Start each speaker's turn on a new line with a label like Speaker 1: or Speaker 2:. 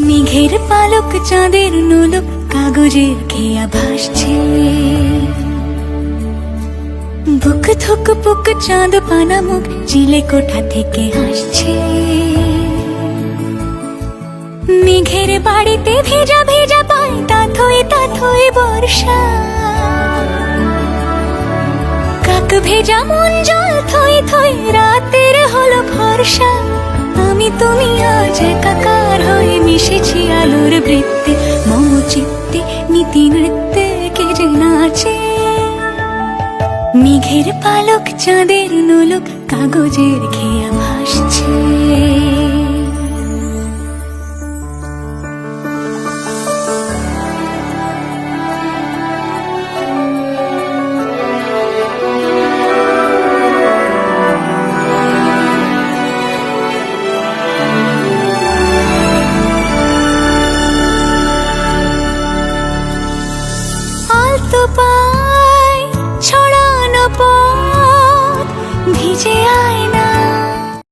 Speaker 1: মেঘের পালক চাঁদের নোলক কাগজের খেয়া ভাসছে, বুক থুক পুক চাঁদ পানা মুখ চিলে কোঠা থেকে হাসছে। মেঘের বাড়িতে ভেজা ভেজা পায় তাথই বর্ষা, কাক ভেজা মন জল থই থই রাতের হলো ভরসা। আমি তুমি আজ একাকার হয়ে মিশেছি আলোর বৃত্তে, মম চিত্তে নীতি নৃত্যে কে যে নাচে। মেঘের পালক চাঁদের নোলক কাগজের খেয়া ভাসছে। আলতো পা